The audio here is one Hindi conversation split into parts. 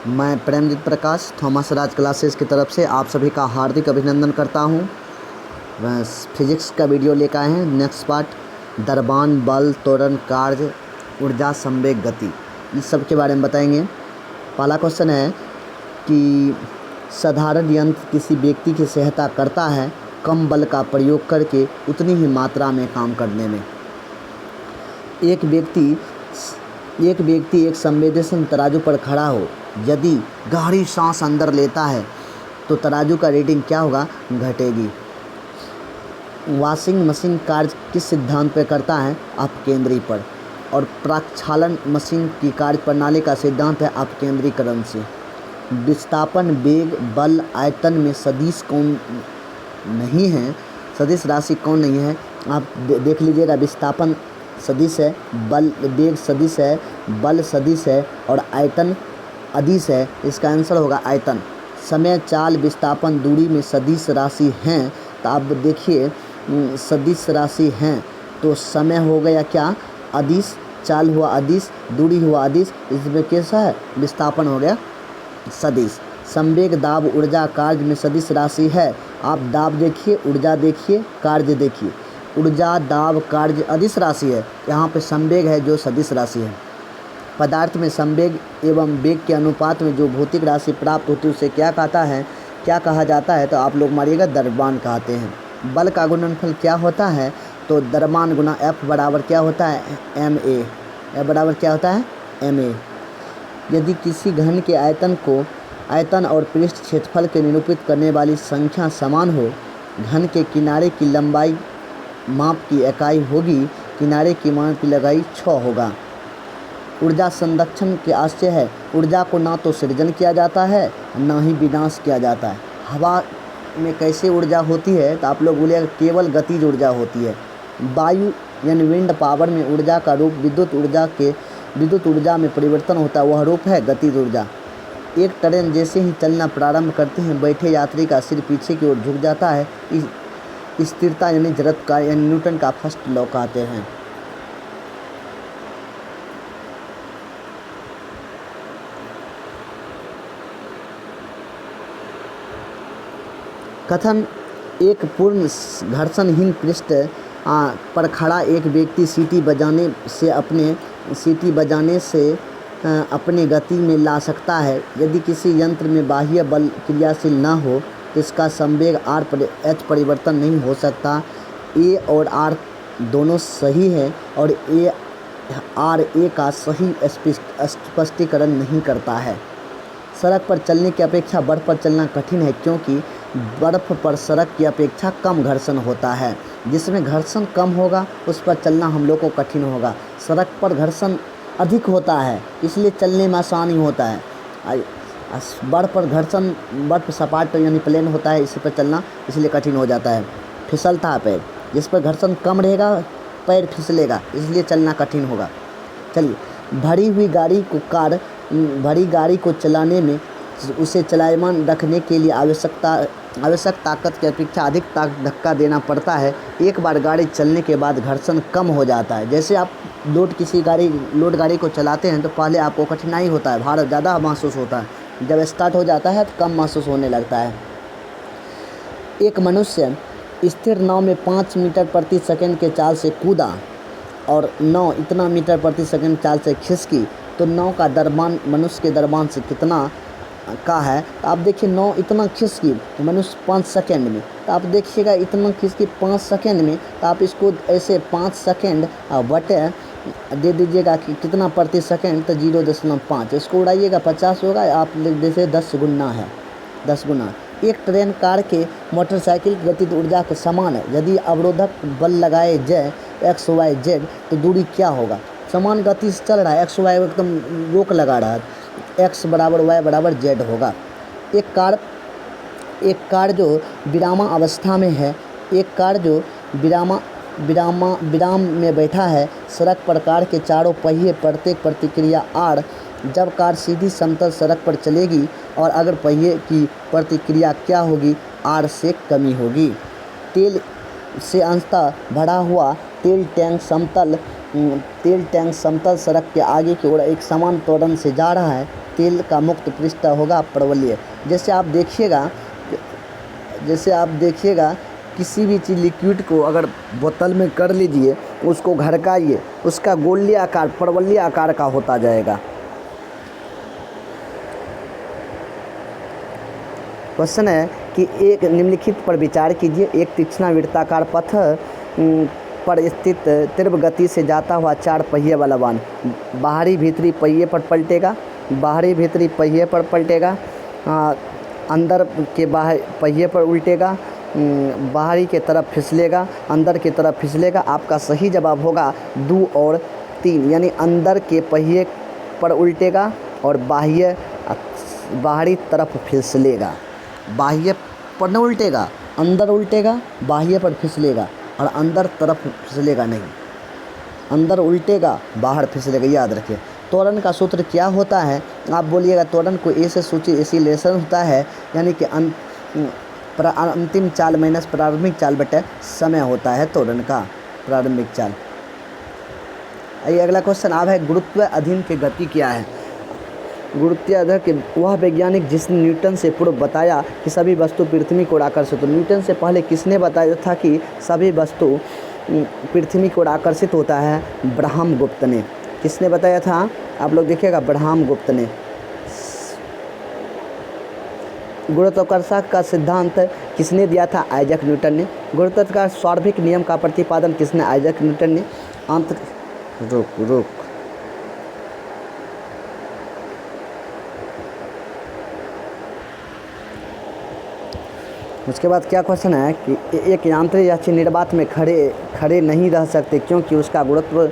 मैं प्रेमजीत प्रकाश थॉमस राज क्लासेस की तरफ से आप सभी का हार्दिक अभिनंदन करता हूँ। बस फिजिक्स का वीडियो लेकर आए हैं। नेक्स्ट पार्ट द्रव्यमान, बल, त्वरण, कार्य, ऊर्जा, संवेग, गति, इस सब के बारे में बताएंगे। पहला क्वेश्चन है कि साधारण यंत्र किसी व्यक्ति की सहायता करता है कम बल का प्रयोग करके उतनी ही मात्रा में काम करने में। एक व्यक्ति एक संवेदनशील तराजू पर खड़ा हो, यदि गहरी सांस अंदर लेता है तो तराजू का रीडिंग क्या होगा? घटेगी। वॉशिंग मशीन कार्य किस सिद्धांत पर करता है? अपकेंद्री पर। और प्रक्षालन मशीन की कार्य प्रणाली का सिद्धांत है अपकेंद्रीकरण से। विस्थापन, वेग, बल, आयतन में सदिश कौन नहीं है? सदिश राशि कौन नहीं है? आप देख लीजिएगा। विस्थापन सदिश है, बल, वेग सदिश है, बल सदिश है और आयतन अदिश है। इसका आंसर होगा आयतन। समय, चाल, विस्थापन, दूरी में सदिश राशि हैं, तो आप देखिए सदिश राशि हैं तो समय हो गया क्या? अदिश। चाल हुआ अदिश, दूरी हुआ अदिश, इसमें कैसा है? विस्थापन हो गया सदिश। संवेग, दाब, ऊर्जा, कार्य में सदिश राशि है। आप दाब देखिए, ऊर्जा देखिए, कार्य देखिए। ऊर्जा, दाब, कार्य अदिश राशि है। यहाँ पे संवेग है जो सदिश राशि है। पदार्थ में संवेग एवं वेग के अनुपात में जो भौतिक राशि प्राप्त होती है उसे क्या कहा जाता है? तो आप लोग मारिएगा, द्रव्यमान कहते हैं। बल का गुणनफल क्या होता है? तो द्रव्यमान गुना F बराबर क्या होता है? ma। F बराबर क्या होता है? ma। यदि किसी घन के आयतन और पृष्ठ क्षेत्रफल के निरूपित करने वाली संख्या समान हो, घन के किनारे की लंबाई माप की इकाई होगी, किनारे की माप की लंबाई 6 होगा। ऊर्जा संरक्षण के आशय है। ऊर्जा को ना तो सृजन किया जाता है ना ही विनाश किया जाता है। हवा में कैसे ऊर्जा होती है? तो आप लोग बोलिएगा केवल गतिज ऊर्जा होती है। वायु यानी विंड पावर में ऊर्जा का रूप विद्युत ऊर्जा में परिवर्तन होता है, वह रूप है गतिज ऊर्जा। एक ट्रेन जैसे ही चलना प्रारंभ करते हैं, बैठे यात्री का सिर पीछे की ओर झुक जाता है। स्थिरता यानी जड़त्व का यानी न्यूटन का फर्स्ट लॉ कहते हैं। कथन: एक पूर्ण घर्षणहीन पृष्ठ पर खड़ा एक व्यक्ति सीटी बजाने से अपने गति में ला सकता है। यदि किसी यंत्र में बाह्य बल क्रियाशील न हो तो इसका संवेग h परिवर्तन नहीं हो सकता। a और r दोनों सही है और a का सही स्पष्टीकरण नहीं करता है। सड़क पर चलने की अपेक्षा बर्फ़ पर चलना कठिन है, क्योंकि बर्फ़ पर सड़क की अपेक्षा कम घर्षण होता है। जिसमें घर्षण कम होगा उस पर चलना हम लोग को कठिन होगा। सड़क पर घर्षण अधिक होता है, इसलिए चलने में आसानी होता है। बर्फ़ पर घर्षण, बर्फ़ सपाट पर यानी प्लेन होता है, इसी पर चलना इसलिए कठिन हो जाता है। फिसलता है पैर, जिस पर घर्षण कम रहेगा पैर फिसलेगा, इसलिए चलना कठिन होगा। चलिए, भरी गाड़ी को चलाने में उसे चलायमान रखने के लिए आवश्यक ताकत की अपेक्षा अधिक धक्का देना पड़ता है। एक बार गाड़ी चलने के बाद घर्षण कम हो जाता है। जैसे आप लोड गाड़ी को चलाते हैं तो पहले आपको कठिनाई होता है, भार ज़्यादा महसूस होता है। जब स्टार्ट हो जाता है तो कम महसूस होने लगता है। एक मनुष्य स्थिर नाव में 5 मीटर प्रति सेकंड के चाल से कूदा और नाव इतना मीटर प्रति सेकंड चाल से खिसकी, तो नाव का द्रव्यमान मनुष्य के द्रव्यमान से कितना का है? तो आप देखिए, नाव इतना खिसकी मनुष्य 5 सेकंड में, तो आप देखिएगा इतना खिसकी 5 सेकंड में, तो आप इसको ऐसे 5 सेकंड बटे दे दीजिएगा कि कितना प्रति सेकंड, तो 0.5, इसको उड़ाइएगा 50 होगा। आप जैसे 10 गुना है, 10 गुना। एक ट्रेन, कार के मोटरसाइकिल की गतिज ऊर्जा के समान है। यदि अवरोधक बल लगाए जाए x, y, z, तो दूरी क्या होगा? समान गति से चल रहा है, x, y एकदम रोक लगा रहा है, x बराबर y बराबर z होगा। एक कार जो विरामावस्था में है, एक कार जो विराम में बैठा है, सड़क पर कार के चारों पहिए प्रत्येक प्रतिक्रिया r। जब कार सीधी समतल सड़क पर चलेगी और अगर पहिए की प्रतिक्रिया क्या होगी? r से कमी होगी। तेल से अंशतः भरा हुआ तेल टैंक समतल सड़क के आगे की ओर एक समान त्वरण से जा रहा है। तेल का मुक्त पृष्ठ होगा परवलय। जैसे आप देखिएगा किसी भी चीज़ लिक्विड को अगर बोतल में कर लीजिए, उसको घड़काइए, उसका गोलीय आकार परवलय आकार का होता जाएगा। क्वेश्चन है कि एक निम्नलिखित पर विचार कीजिए। एक तीक्ष्ण वृत्ताकार पथ पर स्थित तीव्र गति से जाता हुआ 4 पहिए वाला वाहन बाहरी भीतरी पहिए पर पलटेगा, अंदर के बाहर पहिए पर उल्टेगा, बाहरी के तरफ फिसलेगा, अंदर की तरफ फिसलेगा। आपका सही जवाब होगा 2 और 3, यानी अंदर के पहिए पर उल्टेगा और बाहरी तरफ फिसलेगा। बाह्य पर न उल्टेगा, अंदर उल्टेगा, बाह्य पर फिसलेगा और अंदर तरफ फिसलेगा नहीं। अंदर उल्टेगा, बाहर फिसलेगा, याद रखिए। त्वरण का सूत्र क्या होता है? आप बोलिएगा त्वरण को ए से सूची एसिलेशन होता है, यानी कि अंतिम चाल माइनस प्रारंभिक चाल बटे समय होता है त्वरण का प्रारंभिक चाल। आइए अगला क्वेश्चन अब है गुरुत्व अधीन की गति क्या है? गुरुत्वाकर्षण के वह वैज्ञानिक जिसने न्यूटन से पूर्व बताया कि सभी वस्तु पृथ्वी को आकर्षित हो। न्यूटन से पहले किसने बताया था कि सभी वस्तु पृथ्वी को आकर्षित होता है? ब्रह्मगुप्त ने। किसने बताया था? आप लोग देखिएगा, ब्रह्मगुप्त ने। गुरुत्वाकर्षण का सिद्धांत किसने दिया था? आइजैक न्यूटन ने। गुरुत्वाकर्षण का स्वाभाविक नियम का प्रतिपादन किसने? आइजैक न्यूटन ने। उसके बाद क्या क्वेश्चन है कि एक यांत्रिक यात्री निर्वात में खड़े नहीं रह सकते क्योंकि उसका गुरुत्व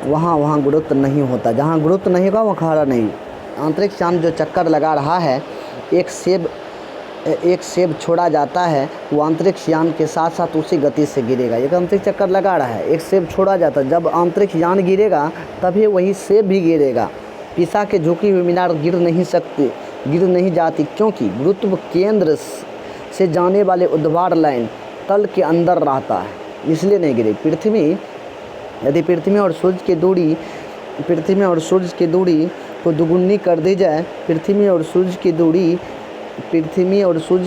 वहाँ गुरुत्व नहीं होता। जहाँ गुरुत्व नहीं होगा वहाँ खड़ा नहीं। आंतरिक यान जो चक्कर लगा रहा है, एक सेब छोड़ा जाता है, वो आंतरिक यान के साथ साथ उसी गति से गिरेगा। एक आंतरिक चक्कर लगा रहा है, एक सेब छोड़ा जाता है, जब आंतरिक यान गिरेगा तभी वही सेब भी गिरेगा। पीसा के झुकी हुई मीनार गिर नहीं जाती क्योंकि गुरुत्व केंद्र से जाने वाले उद्वार लाइन तल के अंदर रहता है, इसलिए नहीं गिरे। यदि पृथ्वी और सूरज की दूरी को दुगुनी कर दी जाए, पृथ्वी और सूरज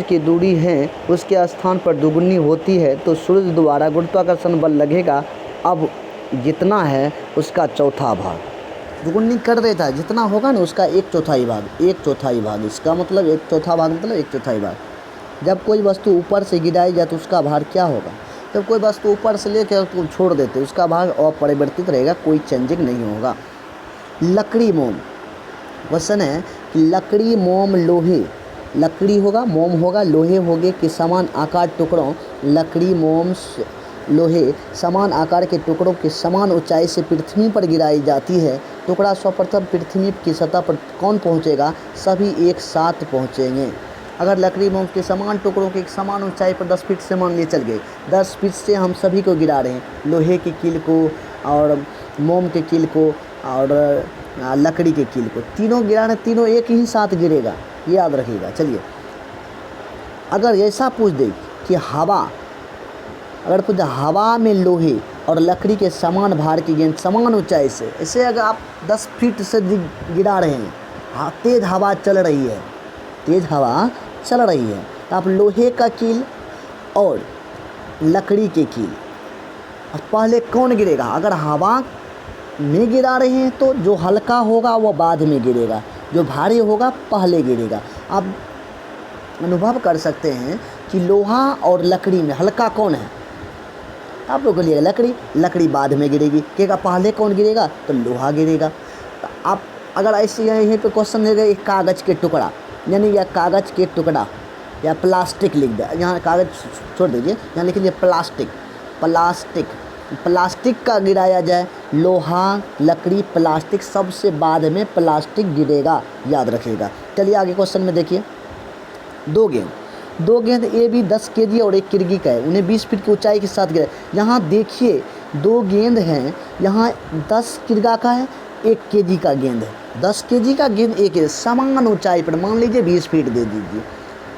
की दूरी है उसके स्थान पर दुगुनी होती है, तो सूरज द्वारा गुरुत्वाकर्षण बल लगेगा अब जितना है उसका चौथा भाग। दुगुनी कर देता है, जितना होगा ना उसका 1/4 भाग। इसका मतलब 1/4 भाग मतलब 1/4 भाग। जब कोई वस्तु ऊपर से गिराई जाए तो उसका भार क्या होगा? जब कोई वस्तु ऊपर से लेकर उसको छोड़ देते उसका भार अपरिवर्तित रहेगा, कोई चेंजिंग नहीं होगा। लकड़ी मोम। क्वेश्चन है कि लकड़ी मोम लोहे, लकड़ी होगा, मोम होगा, लोहे होगे कि समान आकार टुकड़ों, लकड़ी मोम लोहे समान आकार के टुकड़ों के समान ऊंचाई से पृथ्वी पर गिराई जाती है। टुकड़ा सर्वप्रथम पृथ्वी की सतह पर कौन पहुंचेगा? सभी एक साथ पहुंचेंगे। अगर लकड़ी मोम के समान टुकड़ों की एक समान ऊंचाई पर 10 फीट से मान लिए चल गए, 10 फीट से हम सभी को गिरा रहे हैं, लोहे की कील को और मोम के कील को और लकड़ी के कील को, तीनों गिरा रहे, तीनों एक ही साथ गिरेगा, ये याद रखिएगा। चलिए अगर ऐसा पूछ दे कि हवा में लोहे और लकड़ी के समान भार की गेंद समान ऊंचाई से, ऐसे अगर आप 10 फीट से गिरा रहे हैं, तेज़ हवा चल रही है, तो आप लोहे का कील और लकड़ी के कील, अब पहले कौन गिरेगा? अगर हवा में गिरा रहे हैं तो जो हल्का होगा वो बाद में गिरेगा, जो भारी होगा पहले गिरेगा। आप अनुभव कर सकते हैं कि लोहा और लकड़ी में हल्का कौन है? आप लोग बोलिए लकड़ी बाद में गिरेगी, क्या पहले कौन गिरेगा? तो लोहा गिरेगा। तो आप अगर ऐसे यहीं पे क्वेश्चन देगा एक कागज़ के टुकड़ा, यानी या कागज़ के टुकड़ा या प्लास्टिक लिख दे, यहाँ कागज़ छोड़ दीजिए, यहाँ लिख लीजिए प्लास्टिक का गिराया जाए, लोहा, लकड़ी, प्लास्टिक, सबसे बाद में प्लास्टिक गिरेगा, याद रखिएगा। चलिए आगे क्वेश्चन में देखिए, दो गेंद ए बी 10 kg और 1 किरगी का है, उन्हें 20 फीट की ऊंचाई के साथ गिरा। यहाँ देखिए 2 गेंद हैं, यहाँ 10 किरगा का है, 1 kg का गेंद है। 10 kg का गेंद एक समान ऊंचाई पर, मान लीजिए 20 फीट दे दीजिए,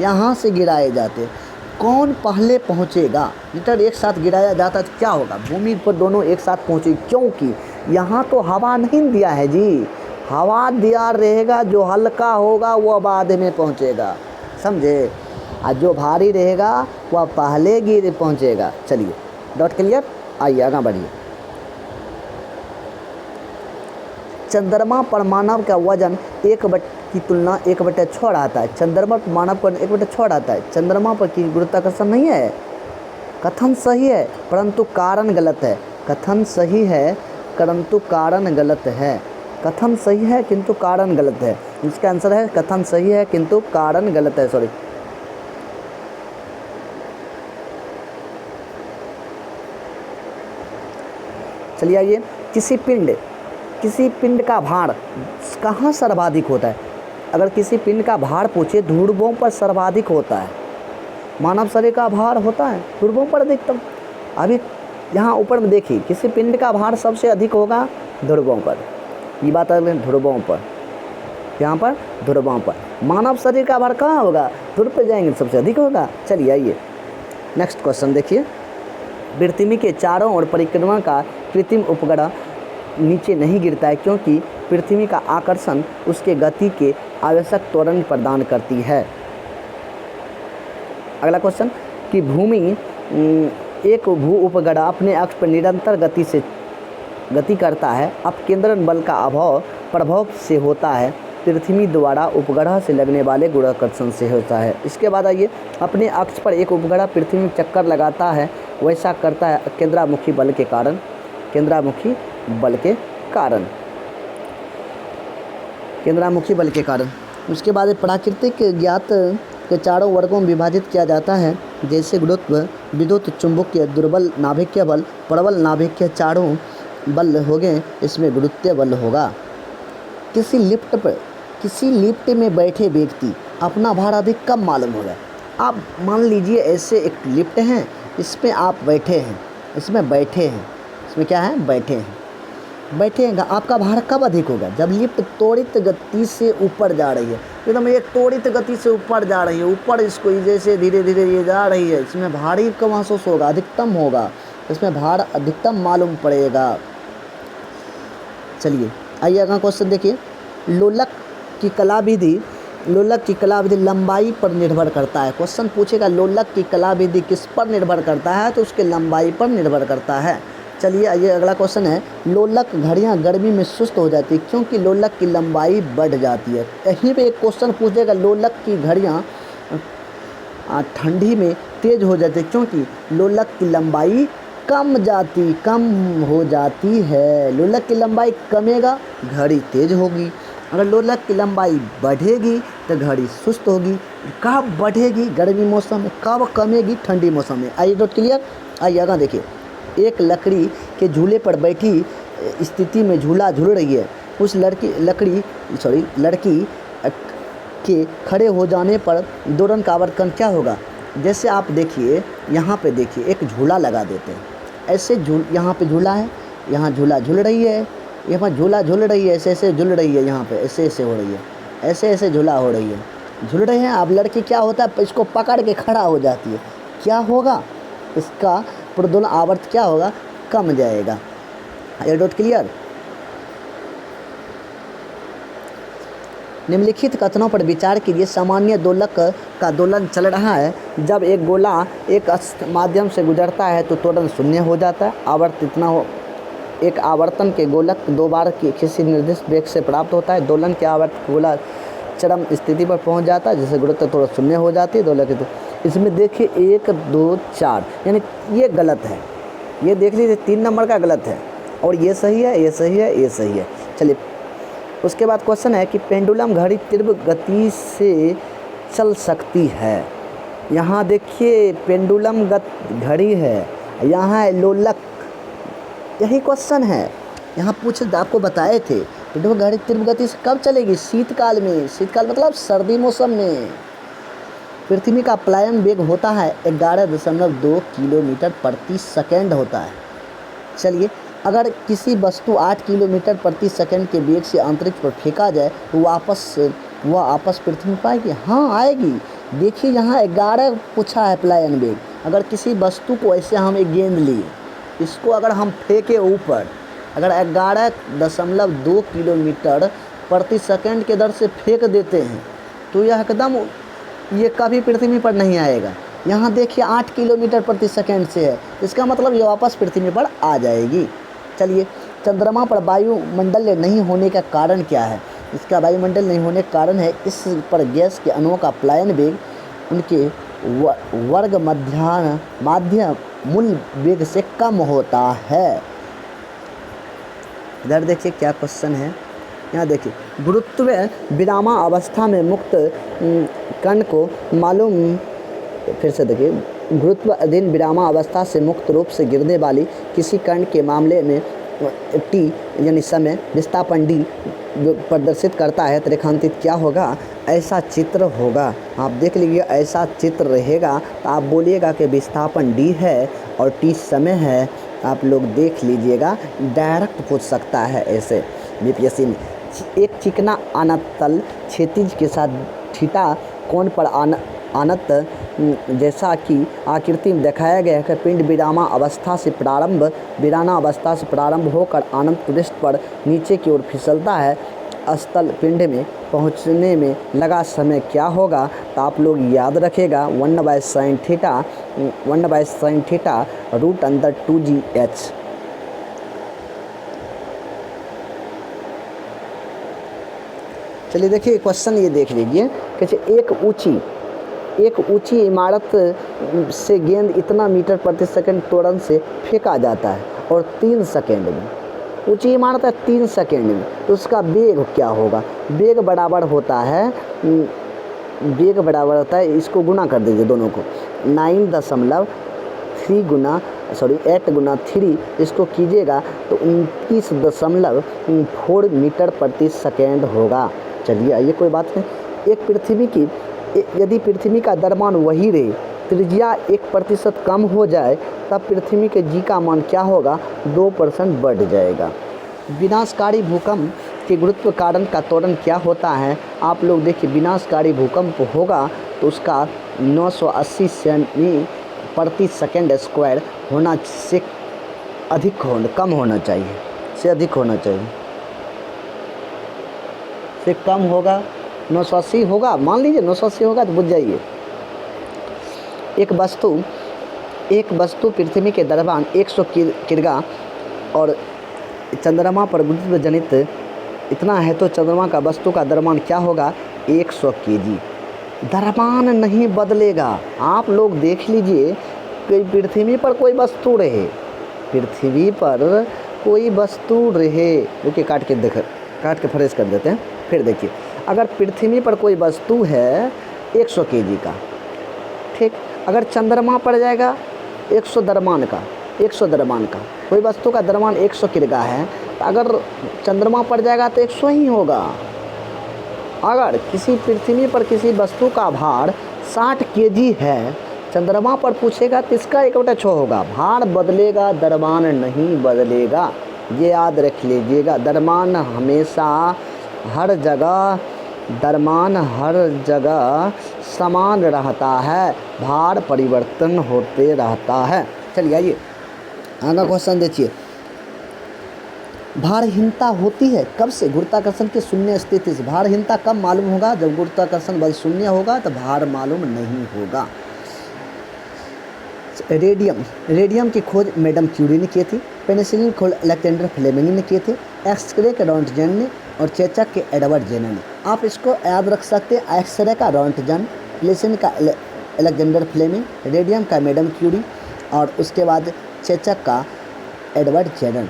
यहाँ से गिराए जाते, कौन पहले पहुँचेगा? मीटर एक साथ गिराया जाता तो क्या होगा? भूमि पर दोनों एक साथ पहुँचे, क्योंकि यहाँ तो हवा नहीं दिया है जी, हवा दिया रहेगा, जो हल्का होगा वह बाद में पहुँचेगा, समझे, और जो भारी रहेगा वह पहले गिर पहुँचेगा। चलिए डॉट क्लियर, आइए आगे बढ़िए। चंद्रमा पर मानव का वजन की तुलना 1/6 आता है। चंद्रमा पर मानव का 1/6 आता है। चंद्रमा पर की गुरुत्वाकर्षण नहीं है। कथन सही है परंतु कारण गलत है। कथन सही है परंतु कारण गलत है। कथन सही है किंतु कारण गलत है। इसका आंसर है कथन सही है किंतु कारण गलत है। सॉरी, चलिए आइए। किसी पिंड का भार कहाँ सर्वाधिक होता है? अगर किसी पिंड का भार पूछे, ध्रुवों पर सर्वाधिक होता है। मानव शरीर का भार होता है ध्रुवों पर अधिकतम। अभी यहाँ ऊपर में देखिए, किसी पिंड का भार सबसे अधिक होगा ध्रुवों पर। ये बात अगले ध्रुवों पर, यहाँ पर ध्रुवों पर। मानव शरीर का भार कहाँ होगा? ध्रुव पर जाएंगे सबसे अधिक होगा। चलिए आइए नेक्स्ट क्वेश्चन देखिए। पृथ्वी के चारों ओर परिक्रमा का कृत्रिम उपग्रह नीचे नहीं गिरता है क्योंकि पृथ्वी का आकर्षण उसके गति के आवश्यक त्वरण प्रदान करती है। अगला क्वेश्चन कि भूमि एक भू उपग्रह अपने अक्ष पर निरंतर गति करता है। अपकेंद्रण बल का प्रभाव से होता है। पृथ्वी द्वारा उपग्रह से लगने वाले गुरुत्वाकर्षण से होता है। इसके बाद आइए, अपने अक्ष पर एक उपग्रह पृथ्वी में चक्कर लगाता है, वैसा करता है केंद्रामुखी बल के कारण। केंद्रामुखी बल के कारण, केंद्रामुखी बल के कारण। उसके बाद प्राकृतिक ज्ञात के चारों वर्गों में विभाजित किया जाता है, जैसे गुरुत्व, विद्युत चुंबकीय, दुर्बल नाभिकीय बल, प्रबल नाभिकीय। चारों बल हो गए, इसमें गुरुत्वीय बल होगा। किसी लिफ्ट में बैठे व्यक्ति अपना भार अधिक कब मालूम होगा? आप मान लीजिए ऐसे एक लिफ्ट है, इसमें आप बैठे हैं, इसमें क्या है? बैठे हैं। आपका भार कब अधिक होगा? जब लिफ्ट त्वरित गति से ऊपर जा रही है, एकदम एक त्वरित गति से ऊपर जा रही है, ऊपर इसको जैसे धीरे धीरे ये जा रही है, इसमें भारी का महसूस होगा, अधिकतम होगा, इसमें भार अधिकतम मालूम पड़ेगा। चलिए आइए अगला क्वेश्चन देखिए। लोलक की कला विधि लंबाई पर निर्भर करता है। क्वेश्चन पूछेगा लोलक की कला विधि किस पर निर्भर करता है? तो उसके लंबाई पर निर्भर करता है। चलिए आइए अगला क्वेश्चन है। लोलक घड़ियां गर्मी में सुस्त हो जाती है क्योंकि लोलक की लंबाई बढ़ जाती है। यहीं पे एक क्वेश्चन पूछेगा लोलक की घड़ियां ठंडी में तेज हो जाती है क्योंकि लोलक की लंबाई कम हो जाती है। लोलक की लंबाई कमेगा, घड़ी तेज होगी। अगर लोलक की लंबाई बढ़ेगी तो घड़ी सुस्त होगी। कब बढ़ेगी? गर्मी मौसम में। कब कमेगी? ठंडी मौसम में। आइए डॉट क्लियर, आइए आगे देखिए। एक लकड़ी के झूले पर बैठी स्थिति में झूला झूल रही है। उस लड़की के खड़े हो जाने पर दोलन का आवर्तन क्या होगा? जैसे आप देखिए, यहाँ पे देखिए एक झूला लगा देते हैं, ऐसे यहाँ पे झूला है, यहाँ झूला झूल रही है, यहाँ झूला झूल रही है, ऐसे झूल रही है, यहाँ पे ऐसे हो रही है, ऐसे झूला हो रही है, झूल रहे हैं। अब लड़की क्या होता है? इसको पकड़ के खड़ा हो जाती है, क्या होगा? इसका प्रदोलन आवर्त क्या होगा? कम जाएगा। ये डॉट क्लियर। निम्नलिखित कथनों पर विचार कीजिए। सामान्य दोलक का दोलन चल रहा है, जब एक गोला एक माध्यम से गुजरता है तो त्वरण शून्य हो जाता है। आवर्त इतना हो, एक आवर्तन के गोलक 2 बार की किसी निर्दिष्ट वेग से प्राप्त होता है। दोलन के आवर्त गोला चरम स्थिति पर पहुंच जाता है, जिससे गुरुत्व त्वरण शून्य हो जाती है। दोलक इसमें देखिए 1 2 4, यानी ये गलत है। ये देख लीजिए 3 नंबर का गलत है और ये सही है, ये सही है, ये सही है। चलिए उसके बाद क्वेश्चन है कि पेंडुलम घड़ी तीव्र गति से चल सकती है। यहाँ देखिए पेंडुलम घड़ी है, यहाँ है लोलक, यही क्वेश्चन है। यहाँ आपको बताए थे पेंडुलम घड़ी तीव्र गति से कब चलेगी? शीतकाल में। शीतकाल मतलब सर्दी मौसम में। पृथ्वी का पलायन वेग होता है 11.2 किलोमीटर प्रति सेकंड होता है। चलिए अगर किसी वस्तु 8 किलोमीटर प्रति सेकंड के वेग से अंतरिक्ष पर फेंका जाए तो वह वापस पृथ्वी में पाएगी? हाँ आएगी। देखिए यहाँ 11 पूछा है पलायन वेग। अगर किसी वस्तु को ऐसे हम एक गेंद लिए, इसको अगर हम फेंके ऊपर, अगर 11.2 किलोमीटर प्रति सेकंड के दर से फेंक देते हैं तो यह एकदम ये कभी पृथ्वी पर नहीं आएगा। यहाँ देखिए 8 किलोमीटर प्रति सेकंड से है, इसका मतलब ये वापस पृथ्वी पर आ जाएगी। चलिए, चंद्रमा पर वायुमंडल नहीं होने का कारण क्या है? इसका वायुमंडल नहीं होने का कारण है इस पर गैस के अणुओं का पलायन वेग उनके वर्ग माध्य मूल वेग से कम होता है। इधर देखिए क्या क्वेश्चन है, यहाँ देखिए, गुरुत्व विरामा अवस्था में मुक्त कण को मालूम, फिर से देखिए, गुरुत्व अधीन विरामा अवस्था से मुक्त रूप से गिरने वाली किसी कण के मामले में टी यानी समय विस्थापन डी प्रदर्शित करता है तो रेखांकित क्या होगा? ऐसा चित्र होगा। आप देख लीजिए, ऐसा चित्र रहेगा तो आप बोलिएगा कि विस्थापन डी है और टी समय है। आप लोग देख लीजिएगा, डायरेक्ट पूछ सकता है ऐसे बीपीएससी में। एक चिकना अनतल क्षैतिज के साथ थीटा कोण पर अनंत जैसा कि आकृति में दिखाया गया है कि पिंड विरामा अवस्था से प्रारंभ होकर अनंत पृष्ठ पर नीचे की ओर फिसलता है। स्थल पिंड में पहुंचने में लगा समय क्या होगा? तो आप लोग याद रखेगा 1/sin थीटा √2gh। चलिए देखिए क्वेश्चन ये देख लीजिए कि एक ऊंची इमारत से गेंद इतना मीटर प्रति सेकंड त्वरण से फेंका जाता है और 3 सेकंड में, ऊंची इमारत है 3 सेकंड में, तो उसका वेग क्या होगा? वेग बराबर होता है इसको गुना कर दीजिए दोनों को, 8 गुना 3 इसको कीजिएगा तो 29.4 मीटर प्रति सेकंड होगा। चलिए आइए, कोई बात नहीं। यदि पृथ्वी का द्रव्यमान वही रहे, त्रिज्या 1% कम हो जाए, तब पृथ्वी के जी का मान क्या होगा? 2% बढ़ जाएगा। विनाशकारी भूकंप के गुरुत्व कारण का त्वरण क्या होता है? आप लोग देखिए, विनाशकारी भूकंप होगा तो उसका 980 सेमी प्रति सेकंड स्क्वायर होना से कम होना चाहिए, से अधिक होना चाहिए, से कम होगा। 980 होगा, मान लीजिए 980 होगा तो बुझ जाइए। एक वस्तु पृथ्वी के द्रव्यमान 100 किग्रा और चंद्रमा पर गुरुत्व जनित इतना है तो चंद्रमा का वस्तु का द्रव्यमान क्या होगा? 100 केजी। द्रव्यमान नहीं बदलेगा। आप लोग देख लीजिए कि पृथ्वी पर कोई वस्तु रहे, देखिए काट के फ्रेश कर देते हैं। फिर देखिए, अगर पृथ्वी पर कोई वस्तु है 100 केजी का, ठीक, अगर चंद्रमा पर जाएगा 100 द्रव्यमान का, कोई वस्तु का द्रव्यमान 100 किग्रा है, तो अगर चंद्रमा पर जाएगा तो 100 ही होगा। अगर पृथ्वी पर किसी वस्तु का भार 60 केजी है, चंद्रमा पर पूछेगा तो इसका 1/6 होगा। भार बदलेगा, द्रव्यमान नहीं बदलेगा, ये याद रख लीजिएगा। द्रव्यमान हर जगह समान रहता है, भार परिवर्तन होते रहता है। चलिए आइए आगे क्वेश्चन देखिए। भारहीनता होती है कब से? गुरुत्वाकर्षण की शून्य स्थिति से। भारहीनता कब मालूम होगा? जब गुरुत्वाकर्षण बल शून्य होगा तो भार मालूम नहीं होगा। रेडियम की खोज मैडम क्यूरी ने की थी। पेनिसिलिन खोज अलेक्जेंडर फ्लेमिंग ने किए थे। एक्सरे का रॉन्टजन ने और चेचक के एडवर्ड जेनर ने। आप इसको याद रख सकते हैं, एक्सरे का रॉन्टजन, पेनिसिलिन का अलेक्जेंडर फ्लेमिंग, रेडियम का मैडम क्यूरी और उसके बाद चेचक का एडवर्ड जेनर।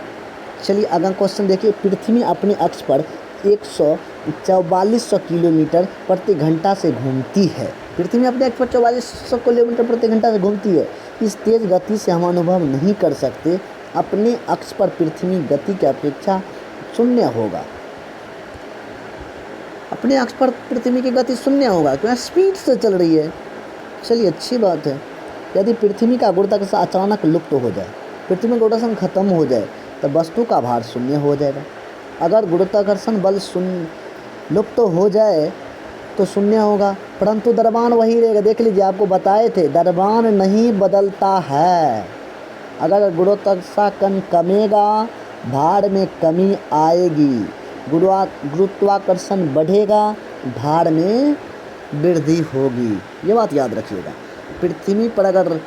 चलिए अगला क्वेश्चन देखिए। पृथ्वी अपने अक्ष पर 4400 किलोमीटर प्रति घंटा से घूमती है। पृथ्वी अपने अक्ष पर 4400 किलोमीटर प्रति घंटा से घूमती है। इस तेज़ गति से हम अनुभव नहीं कर सकते। अपने अक्ष पर पृथ्वी गति की अपेक्षा शून्य होगा। अपने अक्ष पर पृथ्वी की गति शून्य होगा क्योंकि स्पीड से चल रही है। चलिए अच्छी बात है। यदि पृथ्वी का गुरुत्वाकर्षण अचानक लुप्त हो जाए, पृथ्वी में गुरुत्वाकर्षण खत्म हो जाए तो वस्तु का भार शून्य हो जाएगा। अगर गुरुत्वाकर्षण बल लुप्त हो जाए तो शून्य होगा, परंतु द्रव्यमान वही रहेगा। देख लीजिए, आपको बताए थे द्रव्यमान नहीं बदलता है। अगर गुरुत्वाकर्षण कमेगा, भार में कमी आएगी। गुरुत्वाकर्षण बढ़ेगा, भार में वृद्धि होगी। ये बात याद रखिएगा। पृथ्वी पर अगर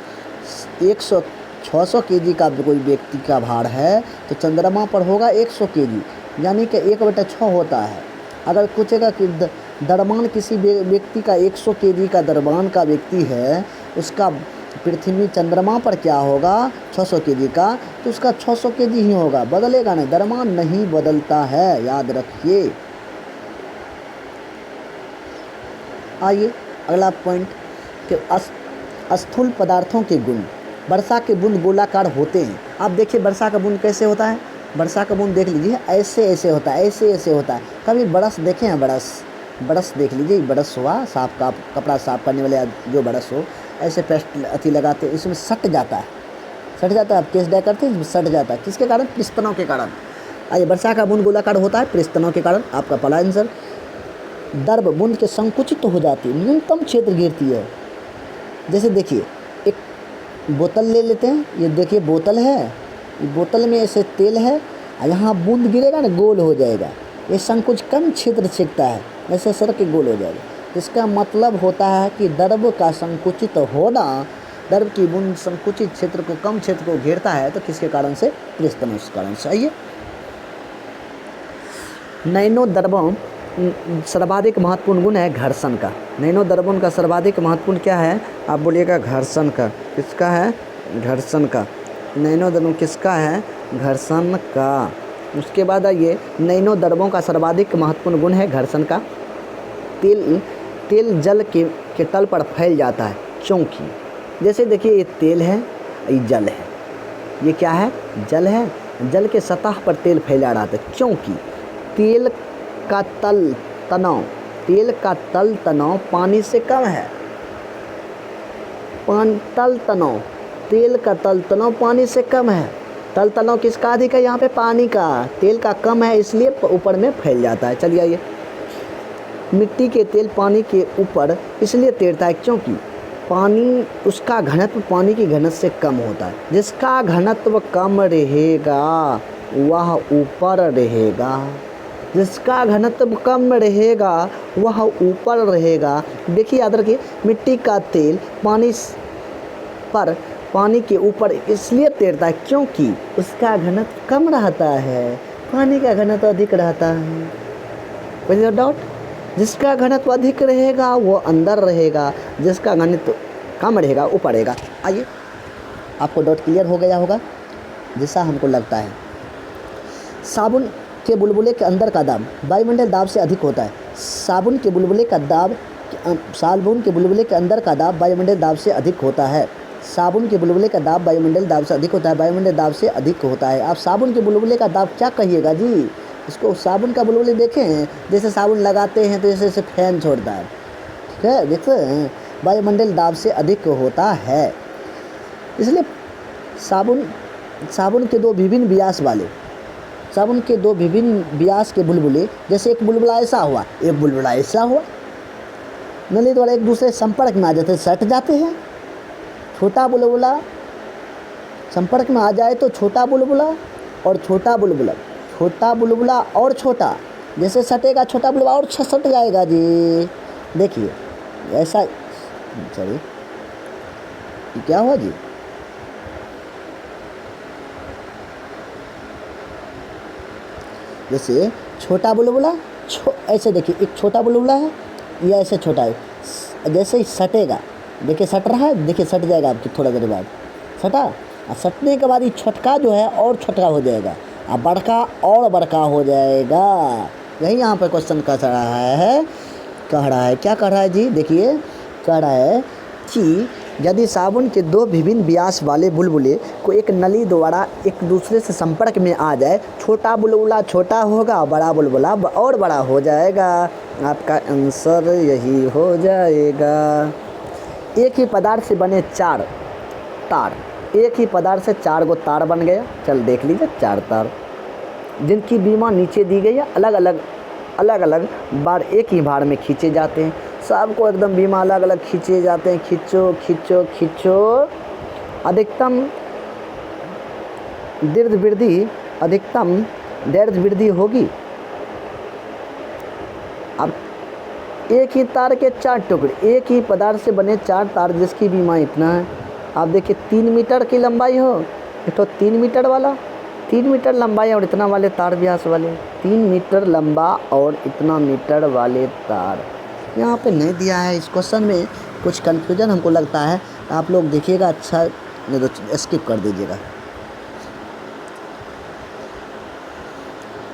600 केजी का कोई व्यक्ति का भार है तो चंद्रमा पर होगा 100 केजी, यानी कि 1/6 होता है। अगर पूछेगा कि द्रव्यमान किसी व्यक्ति का 100 केजी का द्रव्यमान का व्यक्ति है, उसका पृथ्वी चंद्रमा पर क्या होगा 600 केजी का, तो उसका 600 केजी ही होगा, बदलेगा नहीं। द्रव्यमान नहीं बदलता है, याद रखिए। आइए अगला पॉइंट कि स्थूल पदार्थों के गुण। वर्षा के बूंद गोलाकार होते हैं। आप देखिए वर्षा का बूंद कैसे होता है। वर्षा का बूंद देख लीजिए, ऐसे ऐसे होता है, ऐसे ऐसे होता है। कभी ब्रश देखे हैं? ब्रश देख लीजिए, ब्रश हुआ साफ का कपड़ा साफ करने वाले जो ब्रश हो, ऐसे पेस्ट अथी लगाते हैं, इसमें सट जाता है। आप केस डाई करते हैं, सट जाता है। किसके कारण? पिस्तनों के कारण। आइए, वर्षा का बूंद गोलाकार होता है पिस्तनों के कारण। आपका पहला आंसर। द्रव बूंद के संकुचित हो जाती है, न्यूनतम क्षेत्र घेरती है। जैसे देखिए, एक बोतल ले लेते हैं, ये देखिए बोतल है, बोतल में ऐसे तेल है, यहाँ बूंद गिरेगा ना, गोल हो जाएगा। ये संकुच कम क्षेत्र छेदता है, ऐसे सर के गोल हो जाएगा। इसका मतलब होता है कि द्रव का संकुचित होना, द्रव की बूंद संकुचित क्षेत्र को, कम क्षेत्र को घेरता है, तो किसके कारण से? पिस्तनों के कारण से। आइए, नैनो द्रवों सर्वाधिक महत्वपूर्ण गुण है घर्षण का। नैनो द्रवों का सर्वाधिक महत्वपूर्ण क्या है? आप बोलिएगा घर्षण का। किसका है? घर्षण का। नैनो द्रवों किसका है? घर्षण का। उसके बाद आइए, नैनो द्रवों का सर्वाधिक महत्वपूर्ण गुण है घर्षण का। तेल जल के तल पर फैल जाता है, क्योंकि जैसे देखिए ये तेल है, ये जल है, ये क्या है? जल है। जल के सतह पर तेल फैला रहता है, क्योंकि तेल का तल तनाव पानी से कम है। तेल का तल तनाव पानी से कम है। तल तनाव किसका अधिक है? यहाँ पे पानी का। तेल का कम है, इसलिए ऊपर में फैल जाता है। चलिए आइए, मिट्टी के तेल पानी के ऊपर इसलिए तैरता है क्योंकि पानी, उसका घनत्व पानी की घनत्व से कम होता है। जिसका घनत्व कम रहेगा वह ऊपर रहेगा। जिसका घनत्व कम रहेगा वह ऊपर रहेगा। देखिए याद रखिए, मिट्टी का तेल पानी के ऊपर इसलिए तैरता है क्योंकि उसका घनत्व कम रहता है, पानी का घनत्व अधिक रहता है। कोई डाउट? जिसका घनत्व अधिक रहेगा वो अंदर रहेगा, जिसका घनत्व कम रहेगा ऊपर रहेगा। आइए, आपको डाउट क्लियर हो गया होगा जैसा हमको लगता है। साबुन के बुलबुले के अंदर का दाब वायुमंडल दाब से अधिक होता है। साबुन के बुलबुले के अंदर का दाब वायुमंडल दाब से अधिक होता है। साबुन के बुलबुले का दाब वायुमंडल दाब से अधिक होता है, वायुमंडल दाब से अधिक होता है। आप साबुन के बुलबुले का दाब क्या कहिएगा जी? इसको साबुन का बुलबुले देखे हैं? जैसे साबुन लगाते हैं तो जैसे फैन छोड़ता है, ठीक है, देखते हैं, वायुमंडल दाब से अधिक होता है। इसलिए साबुन के दो विभिन्न व्यास के बुलबुले, जैसे एक बुलबुला ऐसा हुआ, एक बुलबुला ऐसा हुआ, नली द्वारा एक दूसरे संपर्क में आ जाते, सट जाते हैं। छोटा बुलबुला संपर्क में आ जाए तो छोटा बुलबुला और छोटा छोटा, जैसे सटेगा छोटा बुलबुला और सट जाएगा जी। देखिए ऐसा, चलिए क्या हुआ जी? जैसे छोटा बुलबुला ऐसे, देखिए एक छोटा बुलबुला है, ये ऐसे छोटा है, जैसे ही सटेगा, देखिए सट रहा है, देखिए सट जाएगा आपकी थोड़ा देर बाद, सटा, और सटने के बाद ये छोटका जो है और छोटा हो जाएगा, और बड़का और बड़का हो जाएगा। यही यहाँ पर क्वेश्चन कह रहा है, क्या कह रहा है जी? देखिए कह रहा है कि यदि साबुन के दो विभिन्न व्यास वाले बुलबुले को एक नली द्वारा एक दूसरे से संपर्क में आ जाए, छोटा बुलबुला छोटा होगा, बड़ा बुलबुला और बड़ा हो जाएगा। आपका आंसर यही हो जाएगा। एक ही पदार्थ से बने 4 तार, एक ही पदार्थ से 4 गो तार बन गया। चल देख लीजिए, 4 तार जिनकी बीमा नीचे दी गई है, अलग अलग बार एक ही भार में खींचे जाते हैं। सबको एकदम बीमा अलग अलग खींचे जाते हैं, खींचो। अधिकतम दीर्घ वृद्धि होगी एक ही तार के 4 टुकड़े, एक ही पदार्थ से बने 4 तार जिसकी विमा इतना है। आप देखिए 3 मीटर की लंबाई हो, एक तो 3 मीटर वाला, 3 मीटर लंबाई और इतना वाले तार व्यास वाले, 3 मीटर लंबा और इतना मीटर वाले तार यहाँ पे नहीं दिया है। इस क्वेश्चन में कुछ कन्फ्यूजन हमको लगता है, आप लोग देखिएगा, अच्छा नहीं तो स्किप कर दीजिएगा।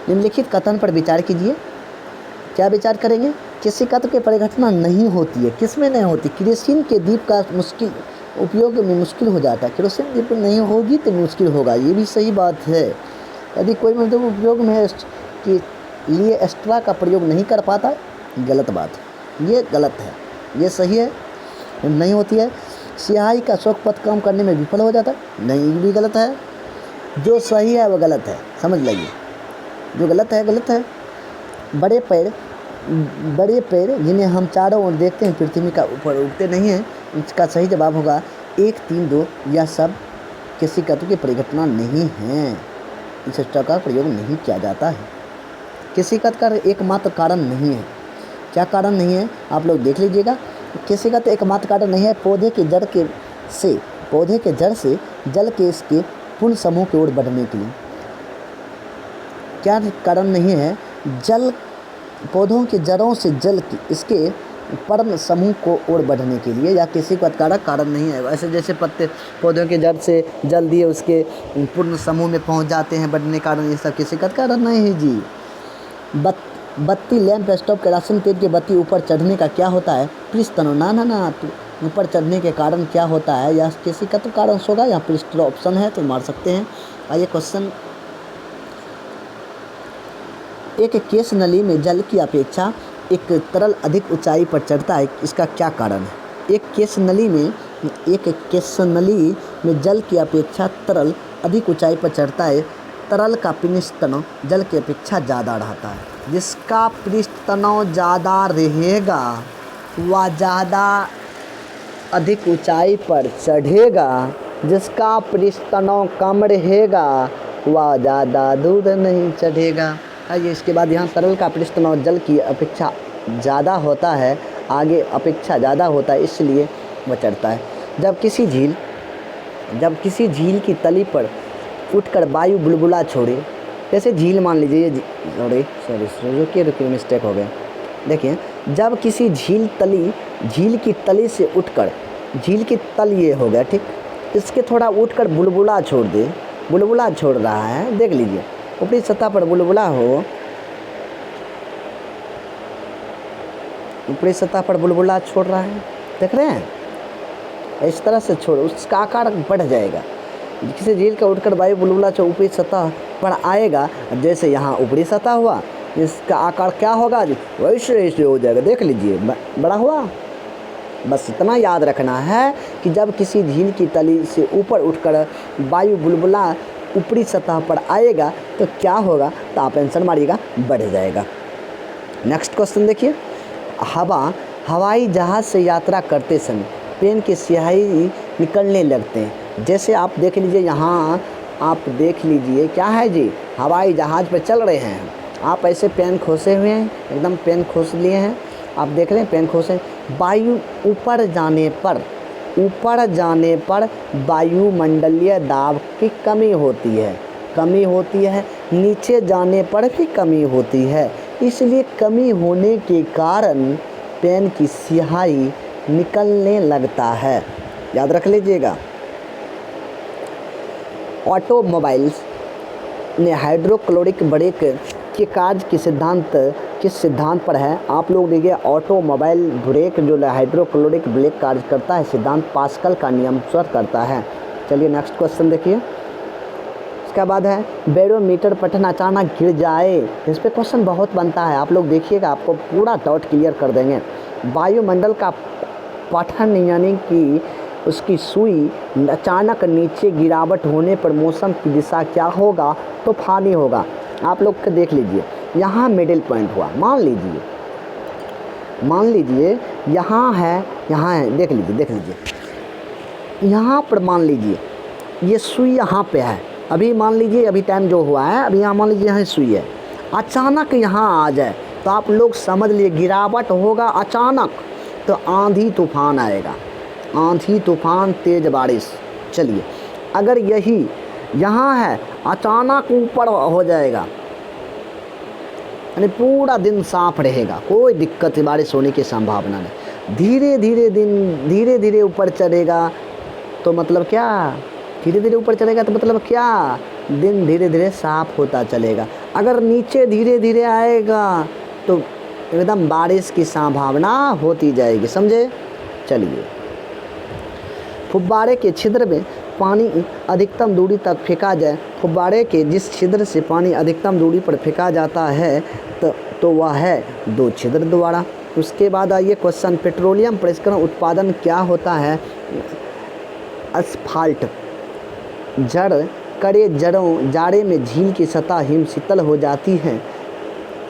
निम्नलिखित कथन पर विचार कीजिए। क्या विचार करेंगे? किसी तत्व की परिघटना नहीं होती है, किसमें नहीं होती? केरोसिन के दीप का मुश्किल उपयोग में मुश्किल हो जाता है, केरोसिन दीप नहीं होगी तो मुश्किल होगा, ये भी सही बात है। यदि कोई मतलब उपयोग में के लिए एक्स्ट्रा का प्रयोग नहीं कर पाता, गलत बात है, ये गलत है, ये सही है, नहीं होती है। स्याही का शौक पथ काम करने में विफल हो जाता है, नहीं, ये भी गलत है। जो सही है वो गलत है, समझ लीजिए, जो गलत है गलत है। बड़े पैर जिन्हें हम चारों ओर देखते हैं पृथ्वी का ऊपर उड़ते नहीं हैं, इसका सही जवाब होगा 1, 3, 2। यह सब किसी तत्व की परिघटना नहीं है, इस एक्स्ट्रा का प्रयोग नहीं किया जाता है। किसी तत्व का एकमात्र कारण नहीं है। क्या कारण नहीं है आप लोग देख लीजिएगा। किसी का तो एकमात्र कारण नहीं है, पौधे के जड़ से जल के इसके पूर्ण समूह की ओर बढ़ने के लिए। क्या कारण नहीं है? जल, पौधों की जड़ों से जल की इसके पर्ण समूह को ओर बढ़ने के लिए, या किसी का कारण नहीं है। ऐसे जैसे पत्ते पौधों के जड़ से जल दिए उसके पूर्ण समूह में पहुंच जाते हैं, बढ़ने कारण, ये सब किसी का कारण नहीं है जी। बत्ती, लैंप, स्टोव, केरोसिन तेल की बत्ती ऊपर चढ़ने का क्या होता है? पृष्ठतनाव। ना, ऊपर चढ़ने के कारण क्या होता है? या किसी का तो कारण होगा, या पृष्ठ ऑप्शन है तो मार सकते हैं। आइए क्वेश्चन, एक केश नली में जल की अपेक्षा एक तरल अधिक ऊंचाई पर चढ़ता है, इसका क्या कारण है? एक केश नली में जल की अपेक्षा तरल अधिक ऊंचाई पर चढ़ता है, तरल का पृष्ठ तनाव जल की अपेक्षा ज़्यादा रहता है। जिसका पृष्ठ तनाव ज़्यादा रहेगा वह ज़्यादा अधिक ऊंचाई पर चढ़ेगा, जिसका पृष्ठ तनाव कम रहेगा वह ज़्यादा दूर नहीं चढ़ेगा। आइए इसके बाद यहाँ तरल का पृष्ठ तनाव जल की अपेक्षा ज़्यादा होता है, आगे अपेक्षा ज़्यादा होता है, इसलिए वह चढ़ता है। जब किसी झील की तली पर उठकर वायु बुलबुला छोड़े, जैसे झील मान लीजिए, रुकिए मिस्टेक हो गया। देखिए, जब किसी झील की तली से उठकर, झील की तल ये हो गया, ठीक, इसके थोड़ा उठकर बुलबुला छोड़ दे, बुलबुला छोड़ रहा है, देख लीजिए, ऊपरी सतह पर बुलबुला हो, ऊपरी सतह पर बुलबुला छोड़ रहा है, देख रहे हैं, इस तरह से छोड़, उसका आकार बढ़ जाएगा। किसी झील का उठकर वायु बुलबुला जो ऊपरी सतह पर आएगा, जैसे यहाँ ऊपरी सतह हुआ, इसका आकार क्या होगा जी? वैसे हो जाएगा, देख लीजिए, बड़ा हुआ। बस इतना याद रखना है कि जब किसी झील की तली से ऊपर उठकर वायु बुलबुला ऊपरी सतह पर आएगा तो क्या होगा, तो आप आंसर मारिएगा, बढ़ जाएगा। नेक्स्ट क्वेश्चन देखिए, हवाई जहाज़ से यात्रा करते समय पेन की स्याही निकलने लगते हैं। जैसे आप देख लीजिए, यहाँ आप देख लीजिए क्या है जी, हवाई जहाज़ पर चल रहे हैं, आप ऐसे पेन खोसे हुए हैं, एकदम पेन खोस लिए हैं, आप देख रहे हैं पेन खोसे। वायु ऊपर जाने पर वायुमंडलीय दाब की कमी होती है, नीचे जाने पर भी कमी होती है, इसलिए कमी होने के कारण पेन की स्याही निकलने लगता है, याद रख लीजिएगा। ऑटोमोबाइल्स ने हाइड्रोक्लोरिक ब्रेक के कार्य किस सिद्धांत पर है? आप लोग देखिए, ऑटोमोबाइल ब्रेक जो हाइड्रोक्लोरिक ब्रेक कार्य करता है, सिद्धांत पास्कल का नियमानुसार करता है। चलिए नेक्स्ट क्वेश्चन देखिए, इसके बाद है बैरोमीटर पठन अचानक गिर जाए, इस पर क्वेश्चन बहुत बनता है, आप लोग देखिएगा, आपको पूरा डाउट क्लियर कर देंगे। वायुमंडल का पठन यानी कि उसकी सुई अचानक नीचे गिरावट होने पर मौसम की दिशा क्या होगा? तूफानी होगा। आप लोग के देख लीजिए, यहाँ मिडिल पॉइंट हुआ, मान लीजिए यहाँ है, देख लीजिए, यहाँ पर मान लीजिए ये सुई यहाँ पे है, अभी मान लीजिए, अभी टाइम जो हुआ है, अभी यहाँ मान लीजिए यहाँ सुई है, अचानक यहाँ आ जाए तो आप लोग समझ लिए गिरावट होगा अचानक, तो आंधी तूफान आएगा, आंधी तूफान तेज बारिश। चलिए, अगर यही यहाँ है अचानक ऊपर हो जाएगा, यानी पूरा दिन साफ रहेगा, कोई दिक्कत बारिश होने की संभावना नहीं। धीरे धीरे दिन धीरे धीरे ऊपर चढ़ेगा तो मतलब क्या, धीरे धीरे ऊपर चलेगा तो मतलब क्या, दिन धीरे धीरे साफ होता चलेगा। अगर नीचे धीरे धीरे आएगा तो एकदम बारिश की संभावना होती जाएगी, समझे। चलिए, फुब्बारे के छिद्र में पानी अधिकतम दूरी तक फेंका जाए, फुब्बारे के जिस छिद्र से पानी अधिकतम दूरी पर फेंका जाता है तो वह है 2 छिद्र द्वारा। उसके बाद आइए क्वेश्चन, पेट्रोलियम प्रसंस्करण उत्पादन क्या होता है। असफाल्ट जड़ कड़े जड़ों जाड़े में झील की सतह हिमशीतल हो जाती है,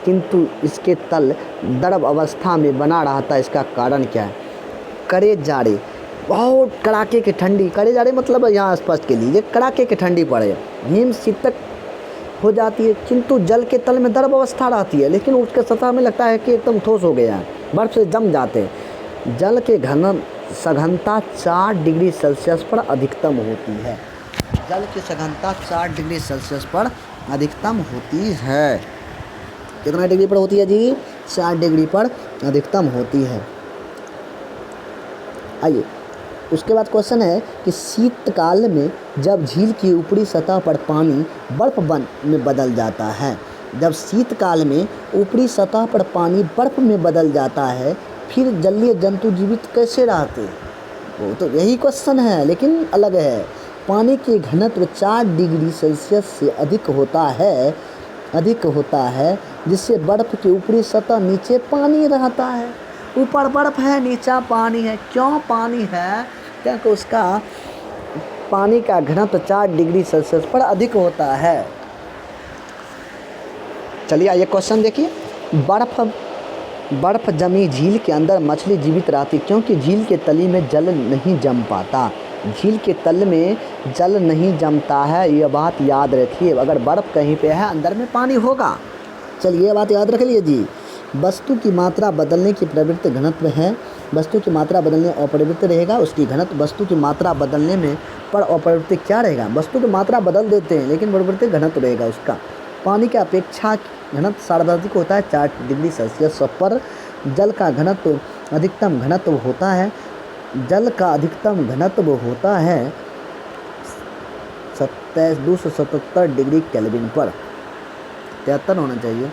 किंतु इसके तल द्रव अवस्था में बना रहता है, इसका कारण क्या है। कड़े जाड़े, बहुत कड़ाके की ठंडी, कड़े जाड़े मतलब यहाँ स्पष्ट के लिए कड़ाके की ठंडी पड़े, हिमशीतल हो जाती है, किंतु जल के तल में द्रव अवस्था रहती है, लेकिन उसके सतह में लगता है कि एकदम ठोस हो गया है, बर्फ से जम जाते हैं। जल के सघनता 4 डिग्री सेल्सियस पर अधिकतम होती है, जल की सघनता 4 डिग्री सेल्सियस पर अधिकतम होती है। कितना डिग्री पर होती है जी, 4 डिग्री पर अधिकतम होती है। आइए, उसके बाद क्वेश्चन है कि शीतकाल में जब झील की ऊपरी सतह पर पानी बर्फ में बदल जाता है, जब शीतकाल में ऊपरी सतह पर पानी बर्फ में बदल जाता है, फिर जलीय जंतु जीवित कैसे रहते। वो तो यही क्वेश्चन है, लेकिन अलग है। पानी की घनत्व 4 डिग्री सेल्सियस से अधिक होता है, जिससे बर्फ की ऊपरी सतह नीचे पानी रहता है। ऊपर बर्फ है, नीचा पानी है। क्यों पानी है, क्योंकि उसका पानी का घनत्व 4 डिग्री सेल्सियस पर अधिक होता है। चलिए आइए क्वेश्चन देखिए, बर्फ जमी झील के अंदर मछली जीवित रहती, क्योंकि झील के तली में जल नहीं जम पाता। झील के तल में जल नहीं जमता है, यह बात याद रखिए। अगर बर्फ़ कहीं पे है, अंदर में पानी होगा। चलिए, ये बात याद रख लीजिए जी। वस्तु की मात्रा बदलने की प्रवृत्ति घनत्व है, वस्तु की मात्रा बदलने अपरिवृत्ति रहेगा, उसकी घनत्व। वस्तु की मात्रा बदलने में पर अपरिवृत्ति क्या रहेगा, वस्तु की मात्रा बदल देते हैं लेकिन प्रवृत्ति घनत्व रहेगा उसका। पानी की अपेक्षा घनत्व सर्वाधिक होता है 4 डिग्री सेल्सियस पर। जल का घनत्व अधिकतम घनत्व होता है, जल का अधिकतम घनत्व होता है 277 डिग्री केल्विन पर। 73 होना चाहिए।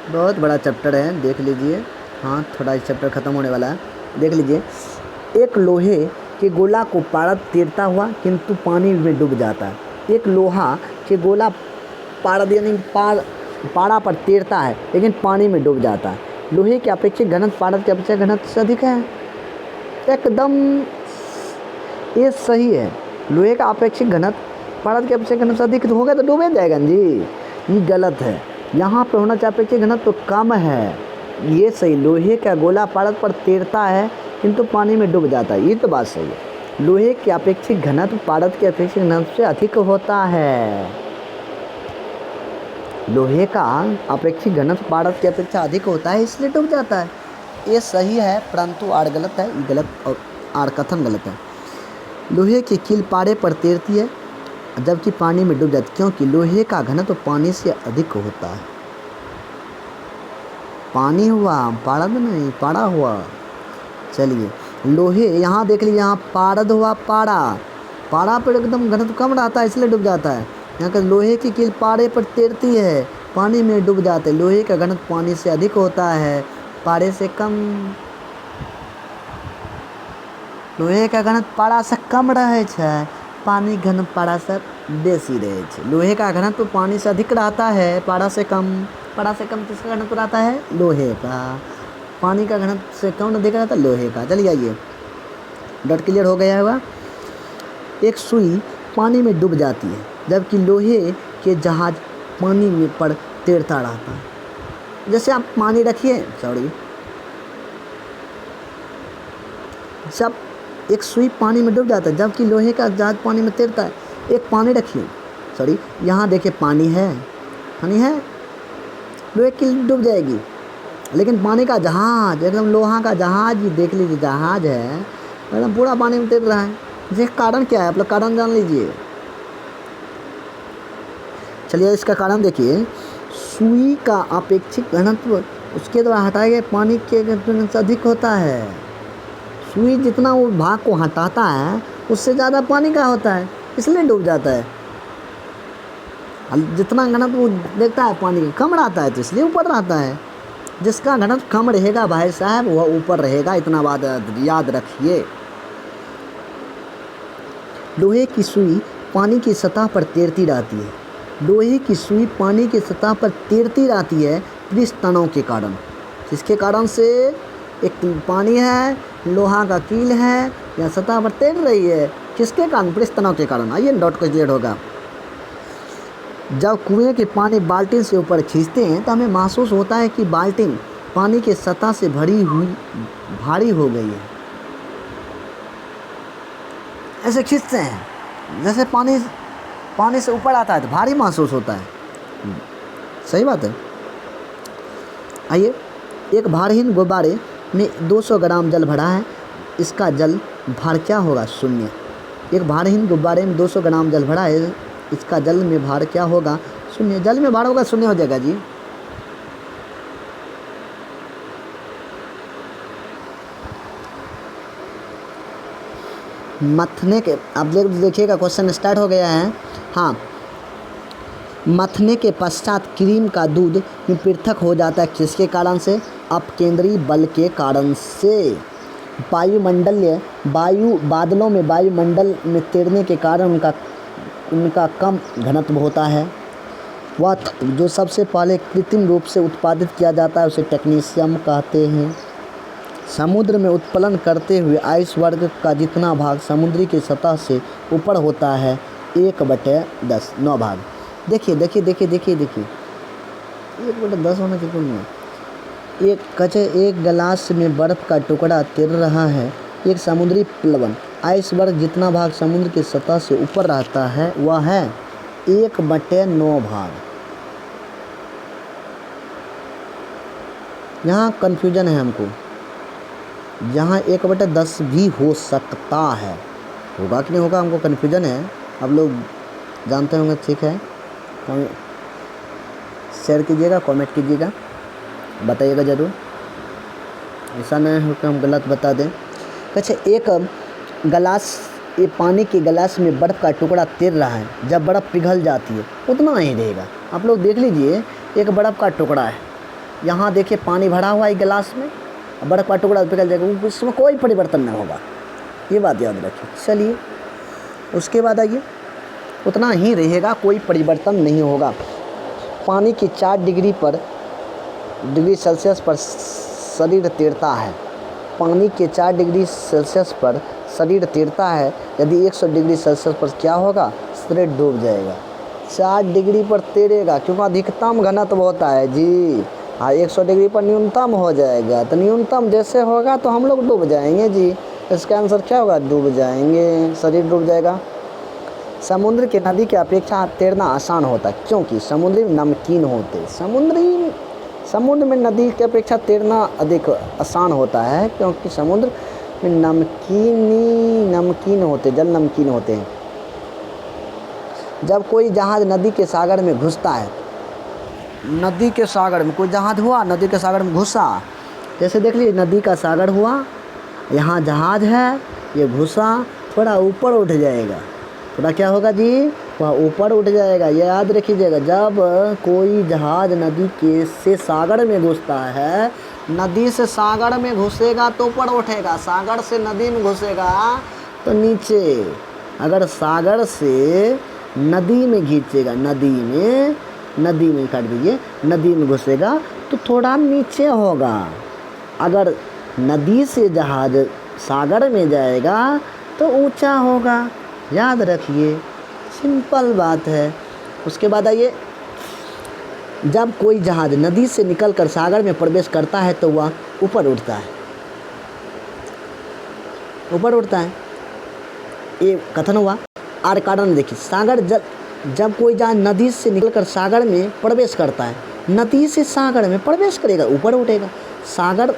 बहुत बड़ा चैप्टर है, देख लीजिए। हाँ, थोड़ा इस चैप्टर ख़त्म होने वाला है, देख लीजिए। एक लोहे के गोला को पारद तैरता हुआ किंतु पानी में डूब जाता है। एक लोहा के गोला पारद यानी पारा पर तैरता है लेकिन पानी में डूब जाता है। लोहे के अपेक्षित घनत्व पारद के अपेक्षित घनत्व से अधिक है। एकदम ये सही है। लोहे का अपेक्षित घनत्व पारद के अपेक्षित घनत्व से अधिक हो गया तो डूबे जाएगा जी, ये गलत है। यहाँ पे होना चाहिए अपेक्षित घनत्व तो कम है, ये सही। लोहे का गोला पारद पर तैरता है किंतु पानी में डूब जाता है, ये तो बात सही है। लोहे के अपेक्षित घनत्व पारद के अपेक्षित घनत्व से अधिक होता है। लोहे का अपेक्षित घनत्व पारद की अपेक्षा अधिक होता है, इसलिए डूब जाता है। ये सही है, परंतु आर गलत है, ये गलत और आर कथन गलत है। लोहे की कील पारे पर तैरती है जबकि पानी में डूब जाती है, क्योंकि लोहे का घनत्व पानी से अधिक होता है। पानी हुआ, पारद नहीं, पारा हुआ। चलिए, लोहे यहाँ देख लीजिए, यहाँ पारद हुआ, पारा पर एकदम घनत्व कम रहता है इसलिए डूब जाता है। यहाँ का लोहे की कील पारे पर तैरती है, पानी में डूब जाते हैं। लोहे का घनत्व पानी से अधिक होता है, पारे से कम। लोहे का घनत्व पारा से कम रहे छै, पानी घनत्व पारा से बेसी रहे छै। लोहे का घनत्व पानी से अधिक रहता है, पारा से कम। पारा से कम किसका घनत्व रहता है, लोहे का। पानी का घनत्व से कम अधिक रहता है, लोहे का। चलिए आइए, डॉट क्लियर हो गया होगा। एक सुई पानी में डूब जाती है जबकि लोहे के जहाज पानी में पर तैरता रहता है। जैसे आप पानी रखिए, जब एक सुई पानी में डूब जाता है जबकि लोहे का जहाज पानी में तैरता है। एक पानी रखिए, यहाँ देखिए पानी है, लोहे की डूब जाएगी। लेकिन पानी का जहाज, एकदम लोहा का जहाज, ही देख लीजिए जहाज है, एकदम पूरा पानी में तैर रहा है। इसका कारण क्या है, आप लोग कारण जान लीजिए। चलिए इसका कारण देखिए, सुई का अपेक्षित घनत्व उसके द्वारा हटाए गए पानी के घनत्व से अधिक होता है। सुई जितना वो भाग को हटाता है उससे ज़्यादा पानी का होता है, इसलिए डूब जाता है। जितना घनत्व वो देखता है पानी का कम रहता है तो इसलिए ऊपर रहता है। जिसका घनत्व कम रहेगा भाई साहब वह ऊपर रहेगा, इतना बात याद रखिए। लोहे की सुई पानी की सतह पर तैरती रहती है। लोहे की सुई पानी की सतह पर तैरती रहती है पृष्ठ तनाव के कारण। जिसके कारण से एक पानी है, लोहा का कील है, या सतह पर तैर रही है, किसके कारण, पृष्ठ तनाव के कारण। आइए डॉट को क्लियर होगा। जब कुएं के पानी बाल्टी से ऊपर खींचते हैं तो हमें महसूस होता है कि बाल्टी पानी के सतह से भारी हो गई है। ऐसे खींचते हैं जैसे पानी से ऊपर आता है तो भारी महसूस होता है। सही बात है। आइए, एक भारहीन गुब्बारे में 200 ग्राम जल भरा है, इसका जल भार क्या होगा, 0। एक भारहीन गुब्बारे में 200 ग्राम जल भरा है, इसका जल में भार क्या होगा, 0। जल में भार होगा 0 हो जाएगा जी। मथने के, आप देखिएगा क्वेश्चन स्टार्ट हो गया है। हाँ, मथने के पश्चात क्रीम का दूध में पृथक हो जाता है, किसके कारण से, अपकेंद्री बल के कारण से। बादलों में वायुमंडल में तैरने के कारण उनका कम घनत्व होता है। वह जो सबसे पहले कृत्रिम रूप से उत्पादित किया जाता है उसे टेक्नीशियम कहते हैं। समुद्र में उत्प्लावन करते हुए आइसबर्ग का जितना भाग समुद्री की सतह से ऊपर होता है 1/10, 9 भाग। देखिए 1/10 होना चाहिए। एक गिलास में बर्फ़ का टुकड़ा तैर रहा है। एक समुद्री प्लवन आइसबर्ग जितना भाग समुद्र की सतह से ऊपर रहता है वह है 1/9 भाग। यहाँ कन्फ्यूजन है हमको, यहाँ 1/10 भी हो सकता है, होगा कि नहीं होगा हमको कन्फ्यूजन है। आप लोग जानते होंगे, ठीक है, शेयर कीजिएगा, कमेंट कीजिएगा, बताइएगा ज़रूर, ऐसा नहीं हो कि हम गलत बता दें। अच्छा, एक गिलास, ये पानी के गिलास में बर्फ़ का टुकड़ा तैर रहा है, जब बर्फ़ पिघल जाती है उतना नहीं रहेगा। आप लोग देख लीजिए, एक बर्फ़ का टुकड़ा है, यहाँ देखिए पानी भरा हुआ है गिलास में, बर्फ़ का टुकड़ा पिघल जाएगा, उसमें कोई परिवर्तन नहीं होगा, ये बात याद रखिए। चलिए उसके बाद आइए, उतना ही रहेगा, कोई परिवर्तन नहीं होगा। पानी की 4 डिग्री सेल्सियस पर शरीर तैरता है। पानी के 4 डिग्री सेल्सियस पर शरीर तैरता है, यदि 100 डिग्री सेल्सियस पर क्या होगा, शरीर डूब जाएगा। 4 डिग्री पर तैरेगा क्योंकि अधिकतम घनत्व होता है जी। हाँ, 100 डिग्री पर न्यूनतम हो जाएगा, तो न्यूनतम जैसे होगा तो हम लोग डूब जाएंगे जी। इसका आंसर क्या होगा, डूब जाएंगे, शरीर डूब जाएगा। समुद्र के नदी की अपेक्षा तैरना आसान होता है क्योंकि समुद्री नमकीन होते। समुद्र में नदी की अपेक्षा तैरना अधिक आसान होता है क्योंकि समुद्र में नमकीन होते, जल नमकीन होते हैं। जब कोई जहाज़ नदी के सागर में घुसता है, नदी के सागर में कोई जहाज़ हुआ, नदी के सागर में घुसा, जैसे देख लीजिए नदी का सागर हुआ, यहाँ जहाज़ है, ये घुसा, थोड़ा ऊपर उठ जाएगा, थोड़ा क्या होगा जी, वह ऊपर उठ जाएगा। ये याद रखिएगा, जब कोई जहाज़ नदी के से सागर में घुसता है, नदी से सागर में घुसेगा तो ऊपर उठेगा, सागर से नदी में घुसेगा तो नीचे। अगर सागर से नदी में खींचेगा, नदी में काट दीजिए, नदी में घुसेगा तो थोड़ा नीचे होगा। अगर नदी से जहाज़ सागर में जाएगा तो ऊंचा होगा, याद रखिए, सिंपल बात है। उसके बाद आइए, जब कोई जहाज़ नदी से निकलकर सागर में प्रवेश करता है तो वह ऊपर उठता है, ये कथन हुआ। और कारण देखिए, जब कोई जहाज़ नदी से निकलकर सागर में प्रवेश करता है नदी से सागर में प्रवेश करेगा, ऊपर उठेगा। सागर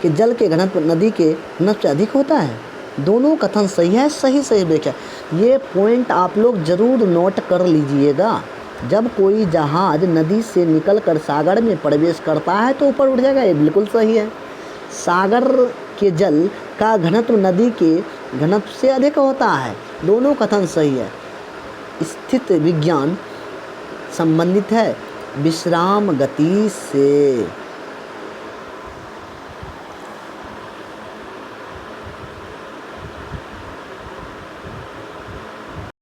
के जल के घनत्व नदी के घनत्व से अधिक होता है। दोनों कथन सही है, सही सही व्याख्या। ये पॉइंट आप लोग ज़रूर नोट कर लीजिएगा। जब कोई जहाज नदी से निकलकर सागर में प्रवेश करता है तो ऊपर उठ जाएगा, ये बिल्कुल सही है। सागर के जल का घनत्व नदी के घनत्व से अधिक होता है, दोनों कथन सही है। स्थित विज्ञान संबंधित है विश्राम गति से।